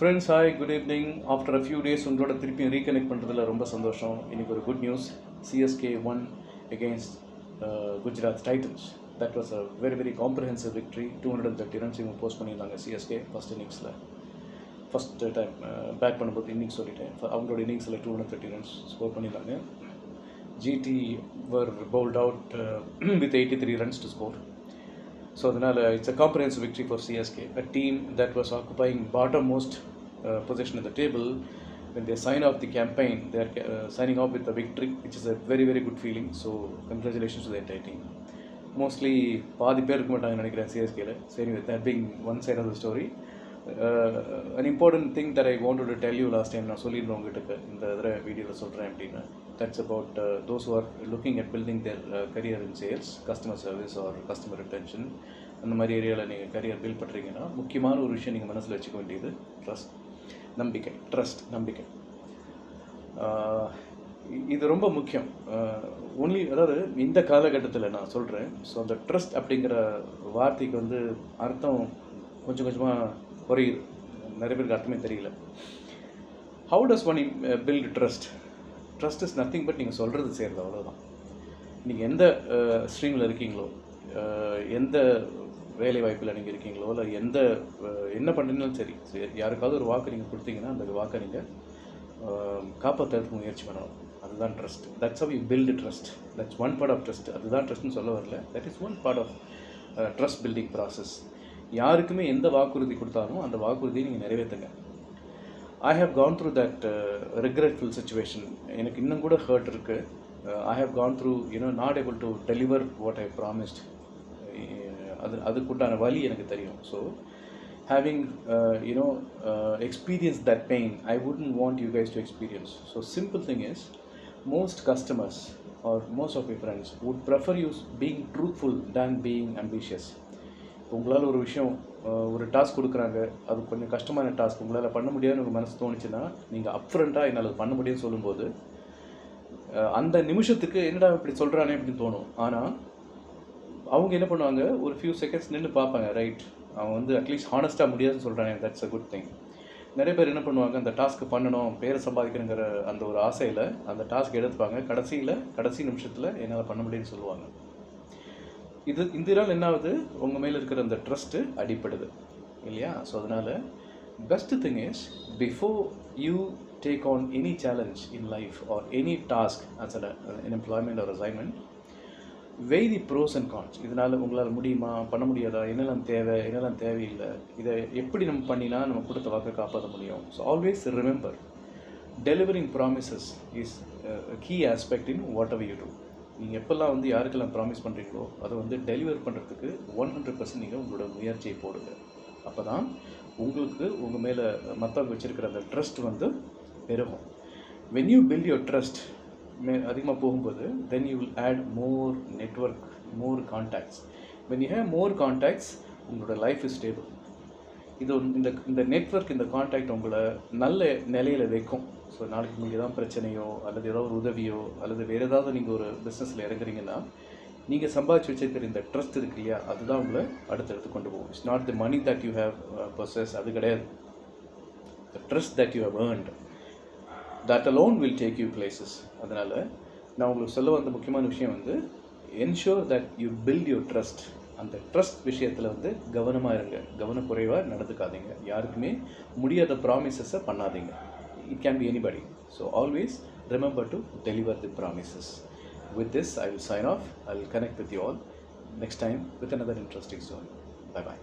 Friends hi good evening. After a few days உங்களோட திருப்பி reconnect பண்ணுறதுல ரொம்ப சந்தோஷம். இன்றைக்கி ஒரு good news. CSK won against Gujarat Titans. That was a very very comprehensive victory. 230 runs இவங்க போஸ்ட் பண்ணியிருந்தாங்க சிஎஸ்கே ஃபஸ்ட் இன்னிங்ஸில். ஃபஸ்ட் டைம் பேட் பண்ணும்போது இன்னிங்ஸ் சொல்லிட்டேன். அவங்களோட இன்னிங்ஸில் 230 ரன்ஸ் ஸ்கோர் பண்ணியிருந்தாங்க. GT were bowled out with 83 runs to score. So it's a comprehensive victory for CSK, a team that was occupying bottommost position in the table. When they sign off the campaign, they are signing off with a victory, which is a very very good feeling. So congratulations to the entire team. Mostly பாதி பேர் இருக்க மாட்டாங்க நினைக்கிறேன் சிஎஸ்கேல. சரி, with that being one side of the story, an important thing that I wanted to tell you last time, நான் சொல்லியிருந்தேன் உங்ககிட்ட இந்த தடவை வீடியோவில் சொல்கிறேன் அப்படின்னா, that's about those who are looking at building their career in sales, customer service or customer retention. அந்த மாதிரி ஏரியாவில் நீங்கள் கரியர் பில்ட் பண்ணுறீங்கன்னா முக்கியமான ஒரு விஷயம் நீங்கள் மனசில் வச்சுக்க வேண்டியது நம்பிக்கை. இது ரொம்ப முக்கியம். அதாவது இந்த காலகட்டத்தில் நான் சொல்கிறேன். ஸோ அந்த ட்ரஸ்ட் அப்படிங்கிற வார்த்தைக்கு அர்த்தம் கொஞ்சம் கொஞ்சமாக குறையுது. நிறைய பேருக்கு அர்த்தமே தெரியல. How does one build trust is nothing but நீங்கள் சொல்கிறது செய்கிறது, அவ்வளோதான். நீங்கள் எந்த ஸ்ட்ரீமில் இருக்கீங்களோ, எந்த வேலை வாய்ப்பில் நீங்கள் இருக்கீங்களோ, இல்லை என்ன பண்ணுறீங்கனாலும் சரி, யாருக்காவது ஒரு வாக்கு நீங்கள் கொடுத்தீங்கன்னா அந்த வாக்கை நீங்கள் காப்பாற்றுறதுக்கு முயற்சி பண்ணணும். அதுதான் trust. That's how you build trust. That's one part of trust. அதுதான் ட்ரஸ்ட்னு சொல்ல வரல. That is one part of trust building process. யாருக்குமே எந்த வாக்குறுதி கொடுத்தாலும் அந்த வாக்குறுதியை நீங்கள் நிறைவேற்றுங்க. I have gone through that regretful situation. எனக்கு இன்னும் கூட ஹர்ட் இருக்குது. I have gone through not able to deliver what I promised. அதுக்குண்டான வலி எனக்கு தெரியும். So having experienced that pain, I wouldn't want you guys to experience. So simple thing is, most customers or most of your friends would prefer you being truthful than being ambitious. உங்களால் ஒரு விஷயம், ஒரு task கொடுக்குறாங்க, அது கொஞ்சம் கஷ்டமான task, உங்களால் பண்ண முடியாதுன்னு உங்கள் மனசு தோணுச்சுன்னா நீங்கள் அப்ஃப்ரண்ட்டாக என்னால் அது பண்ண முடியும்னு சொல்லும்போது அந்த நிமிஷத்துக்கு என்னடா இப்படி சொல்கிறானே அப்படின்னு தோணும். ஆனால் அவங்க என்ன பண்ணுவாங்க, ஒரு ஃபியூ செகண்ட்ஸ் நின்று பார்ப்பாங்க. ரைட், அவன் அட்லீஸ்ட் ஹானஸ்ட்டாக முடியாதுன்னு சொல்கிறானே, தட்ஸ் அ குட் திங். நிறைய பேர் என்ன பண்ணுவாங்க, அந்த டாஸ்க்கு பண்ணணும், பேரை சம்பாதிக்கணுங்கிற அந்த ஒரு ஆசையில் அந்த டாஸ்க் எடுத்துப்பாங்க. கடைசி நிமிஷத்தில் என்னால் பண்ண முடியும்னு சொல்லுவாங்க. இந்த நாள் என்ன ஆகுது, உங்கள் மேலே இருக்கிற அந்த ட்ரஸ்ட்டு அடிப்படுது இல்லையா? ஸோ அதனால் best thing is, before you take on any challenge in life or any task as an employment or assignment, weigh the pros and cons. இதனால் உங்களால் முடியுமா, பண்ண முடியாதா, என்னெல்லாம் தேவை, என்னெல்லாம் தேவையில்லை, இதை எப்படி நம்ம பண்ணினா நம்ம கொடுத்த வாக்கை காப்பாற்ற முடியும். So always remember, delivering promises is key aspect in whatever you do. நீங்கள் எப்போல்லாம் யாருக்கெல்லாம் ப்ராமிஸ் பண்ணுறீங்களோ அதை டெலிவர் பண்ணுறதுக்கு 100% நீங்கள் உங்களோட முயற்சியை போடுங்க. அப்போ தான் உங்களுக்கு உங்கள் மேலே மற்றவங்க வச்சுருக்கிற அந்த ட்ரஸ்ட் பெருகும். when you build your trust அதிகமாக போகும்போது, then you will add more network, more contacts. when you have more contacts, உங்களோட லைஃப் இஸ் ஸ்டேபிள். இந்த நெட்வொர்க், இந்த கான்டாக்ட் உங்களை நல்ல நிலையில் வைக்கும். ஸோ நாளைக்கு உங்களுக்கு ஏதாவது பிரச்சனையோ அல்லது ஏதாவது ஒரு உதவியோ அல்லது வேறு ஏதாவது நீங்கள் ஒரு பிஸ்னஸில் இறங்குறீங்கன்னா, நீங்கள் சம்பாதிச்சு வச்சுருக்கிற இந்த ட்ரஸ்ட் இருக்கு இல்லையா, அதுதான் உங்களை அடுத்தடுத்து கொண்டு போகும். It's not the money that you have possess, அது கிடையாது. The trust that you have earned, that alone will take you places. அதனால் நான் உங்களுக்கு சொல்ல வந்த முக்கியமான விஷயம் ensure that you build your trust. அந்த ட்ரஸ்ட் விஷயத்தில் கவனமாக இருங்க, கவனக்குறைவாக நடந்துக்காதீங்க, யாருக்குமே முடியாத ப்ராமிசஸை பண்ணாதீங்க. It can be anybody. So always remember to deliver the promises. With this, I will sign off. I will connect with you all next time with another interesting story. Bye bye.